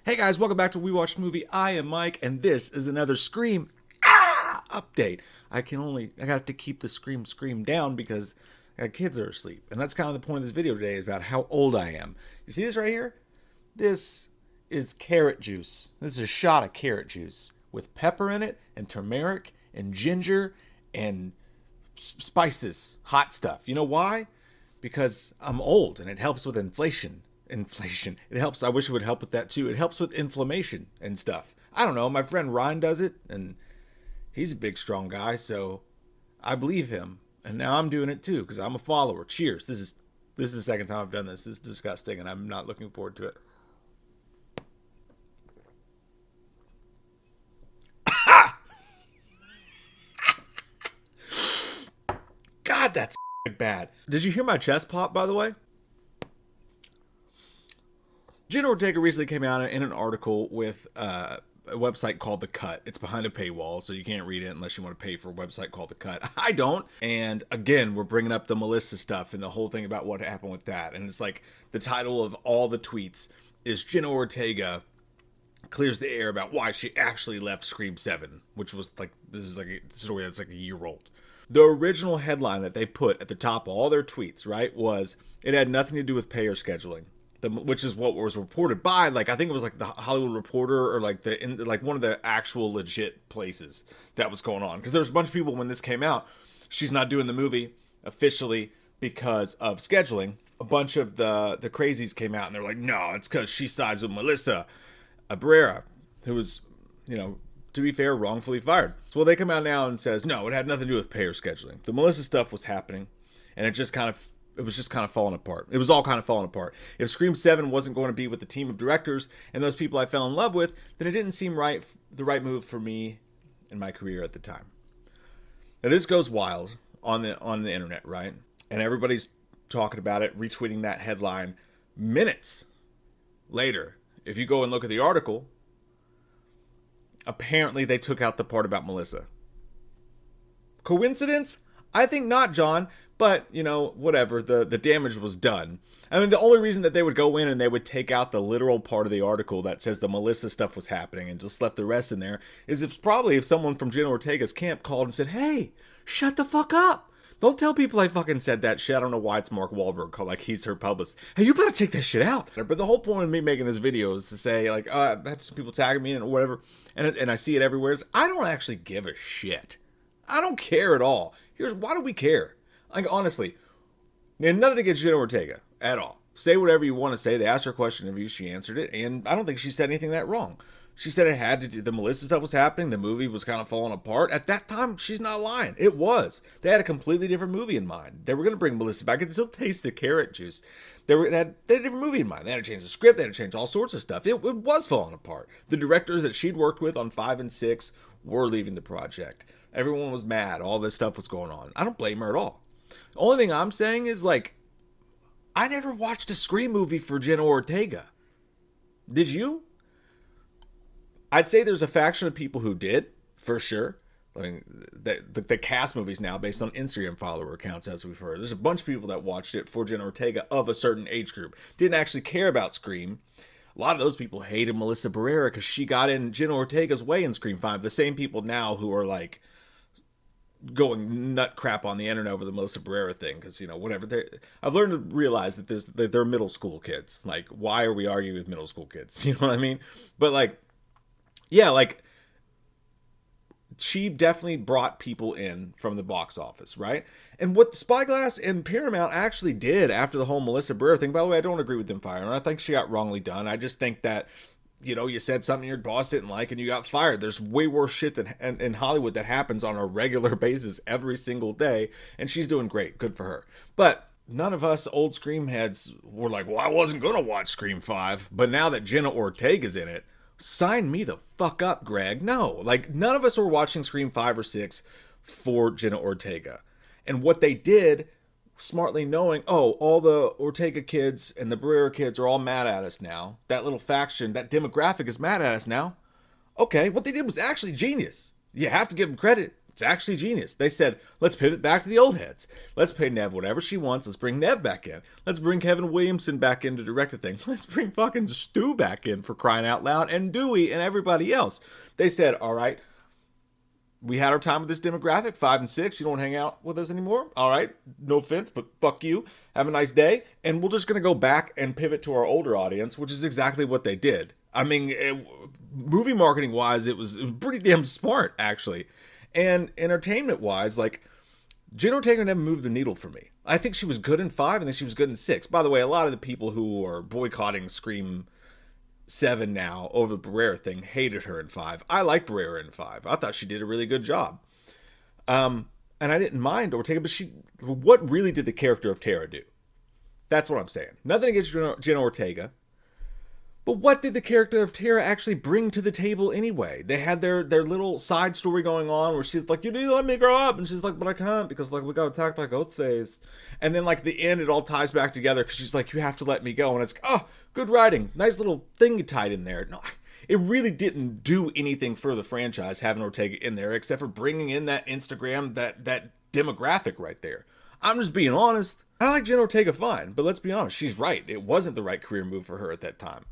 Hey guys, welcome back to We Watched Movie. I am Mike, and this is another Scream update. I have to keep the scream down because kids are asleep. And that's kind of the point of this video today, is about how old I am. You see this right here? This is carrot juice. This is a shot of carrot juice with pepper in it, and turmeric, and ginger, and spices, hot stuff. You know why? Because I'm old, and it helps with inflation. It helps. I wish it would help with that too. It helps with inflammation and stuff. I don't know. My friend Ryan does it, and he's a big, strong guy, so I believe him. And now I'm doing it too because I'm a follower. Cheers. This is the second time I've done this. This is disgusting, and I'm not looking forward to it. God, that's bad. Did you hear my chest pop, by the way? Jenna Ortega recently came out in an article with a website called The Cut. It's behind a paywall, so you can't read it unless you want to pay for a website called The Cut. I don't. And again, we're bringing up the Melissa stuff and the whole thing about what happened with that. And it's like the title of all the tweets is Jenna Ortega clears the air about why she actually left Scream VII, which was like, this is like a story that's like a year old. The original headline that they put at the top of all their tweets, right, was it had nothing to do with pay or scheduling. Which is what was reported by, like, I think it was like the Hollywood Reporter or like one of the actual legit places that was going on. Because there was a bunch of people when this came out, she's not doing the movie officially because of scheduling. A bunch of the crazies came out and they're like, no, it's because she sides with Melissa Barrera, who was, to be fair, wrongfully fired. So they come out now and says, no, it had nothing to do with pay or scheduling. The Melissa stuff was happening, and it was just kind of falling apart. It was all kind of falling apart. If Scream VII wasn't going to be with the team of directors and those people I fell in love with, then it didn't seem the right move for me in my career at the time. Now this goes wild on the internet, right? And everybody's talking about it, retweeting that headline minutes later. If you go and look at the article, apparently they took out the part about Melissa. Coincidence? I think not, John. But, whatever, the damage was done. I mean, the only reason that they would go in and they would take out the literal part of the article that says the Melissa stuff was happening and just left the rest in there is if someone from Jenna Ortega's camp called and said, hey, shut the fuck up. Don't tell people I fucking said that shit. I don't know why it's Mark Wahlberg, like he's her publicist. Hey, you better take that shit out. But the whole point of me making this video is to say, like, I have some people tagging me and whatever, and I see it everywhere. I don't actually give a shit. I don't care at all. Why do we care? Like, honestly, nothing against Jenna Ortega at all. Say whatever you want to say. They asked her a question of you. She answered it. And I don't think she said anything that wrong. She said it had to do, the Melissa stuff was happening. The movie was kind of falling apart. At that time, she's not lying. It was. They had a completely different movie in mind. They were going to bring Melissa back. I could still taste the carrot juice. They had a different movie in mind. They had to change the script. They had to change all sorts of stuff. It was falling apart. The directors that she'd worked with on 5 and 6 were leaving the project. Everyone was mad. All this stuff was going on. I don't blame her at all. The only thing I'm saying is, like, I never watched a Scream movie for Jenna Ortega. Did you? I'd say there's a faction of people who did, for sure. I mean, the cast movies now based on Instagram follower accounts, as we've heard. There's a bunch of people that watched it for Jenna Ortega of a certain age group. Didn't actually care about Scream. A lot of those people hated Melissa Barrera because she got in Jenna Ortega's way in Scream V. The same people now who are, like, going nut crap on the internet over the Melissa Barrera thing because, whatever. I've learned to realize that they're middle school kids. Like, why are we arguing with middle school kids? You know what I mean? But, like, yeah, like, she definitely brought people in from the box office, right? And what Spyglass and Paramount actually did after the whole Melissa Barrera thing, by the way, I don't agree with them firing her. I think she got wrongly done. I just think that, you said something your boss didn't like and you got fired. There's way worse shit than in Hollywood that happens on a regular basis every single day. And she's doing great. Good for her. But none of us old Scream heads were like, well, I wasn't going to watch Scream 5. But now that Jenna Ortega's in it, sign me the fuck up, Greg. No, like, none of us were watching Scream 5 or 6 for Jenna Ortega. And what they did, smartly knowing, oh, all the Ortega kids and the Barrera kids are all mad at us now. That little faction, that demographic is mad at us now. Okay, what they did was actually genius. You have to give them credit. It's actually genius. They said, let's pivot back to the old heads. Let's pay Nev whatever she wants. Let's bring Nev back in. Let's bring Kevin Williamson back in to direct the thing. Let's bring fucking Stu back in, for crying out loud, and Dewey and everybody else. They said, all right, we had our time with this demographic, 5 and 6. You don't hang out with us anymore? All right, no offense, but fuck you. Have a nice day. And we're just going to go back and pivot to our older audience, which is exactly what they did. I mean, movie marketing wise, it was pretty damn smart, actually. And entertainment wise, like, Jenna Ortega never moved the needle for me. I think she was good in 5, and then she was good in 6. By the way, a lot of the people who are boycotting Scream VII now over the Barrera thing hated her in 5. I like Barrera in 5. I thought she did a really good job. And I didn't mind Ortega, but what really did the character of Tara do? That's what I'm saying. Nothing against Jenna Ortega. But what did the character of Tara actually bring to the table anyway? They had their little side story going on where she's like, you need to let me grow up. And she's like, but I can't because, like, we got attacked by Ghostface. And then, like, the end, it all ties back together because she's like, you have to let me go. And it's, oh, good writing. Nice little thing you tied in there. No, it really didn't do anything for the franchise having Ortega in there except for bringing in that Instagram, that demographic right there. I'm just being honest. I like Jenna Ortega fine, but let's be honest. She's right. It wasn't the right career move for her at that time,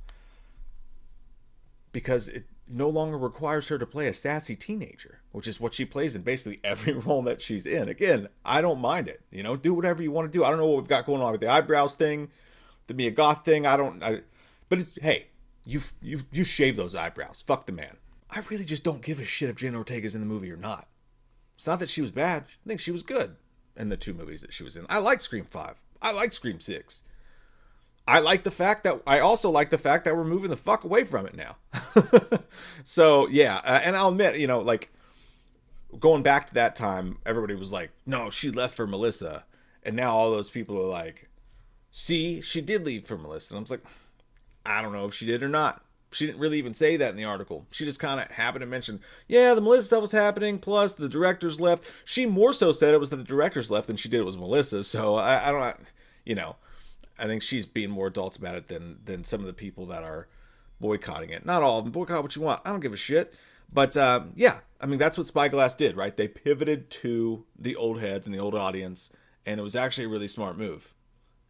because it no longer requires her to play a sassy teenager, which is what she plays in basically every role that she's in. Again, I don't mind it. You know, do whatever you want to do. I don't know what we've got going on with the eyebrows thing, the Mia Goth thing. Hey, you shave those eyebrows. Fuck the man. I really just don't give a shit if Jenna Ortega's in the movie or not. It's not that she was bad. I think she was good in the 2 movies that she was in. I like Scream 5. I like Scream 6. I also like the fact that we're moving the fuck away from it now. So, yeah. And I'll admit, you know, like, going back to that time, everybody was like, no, she left for Melissa. And now all those people are like, see, she did leave for Melissa. And I was like, I don't know if she did or not. She didn't really even say that in the article. She just kind of happened to mention, yeah, the Melissa stuff was happening, plus the directors left. She more so said it was that the directors left than she did it was Melissa. So I don't, you know, I think she's being more adults about it than some of the people that are boycotting it. Not all of them. Boycott what you want. I don't give a shit. But yeah, I mean, that's what Spyglass did, right? They pivoted to the old heads and the old audience, and it was actually a really smart move.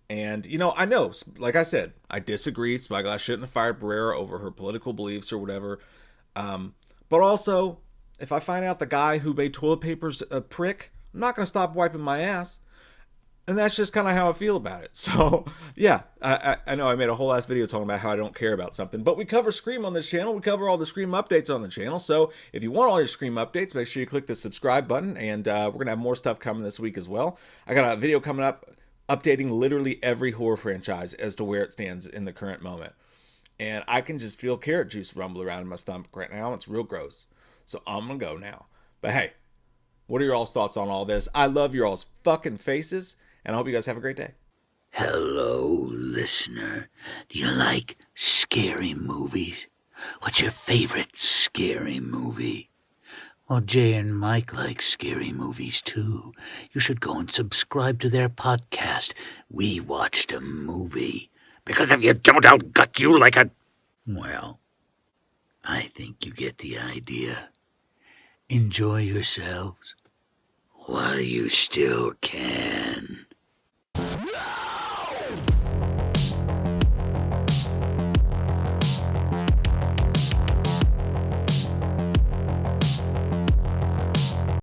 And, you know, I know, like I said, I disagree. Spyglass shouldn't have fired Barrera over her political beliefs or whatever. But also, if I find out the guy who made toilet paper's a prick, I'm not going to stop wiping my ass. And that's just kind of how I feel about it. So, yeah, I know I made a whole ass video talking about how I don't care about something. But we cover Scream on this channel. We cover all the Scream updates on the channel. So if you want all your Scream updates, make sure you click the subscribe button. And we're going to have more stuff coming this week as well. I got a video coming up updating literally every horror franchise as to where it stands in the current moment. And I can just feel carrot juice rumble around in my stomach right now. It's real gross. So I'm going to go now. But hey, what are your all's thoughts on all this? I love your all's fucking faces. And I hope you guys have a great day. Hello, listener. Do you like scary movies? What's your favorite scary movie? Well, Jay and Mike like scary movies too. You should go and subscribe to their podcast, We Watched a Movie. Because if you don't, I'll gut you like a... Well, I think you get the idea. Enjoy yourselves while you still can.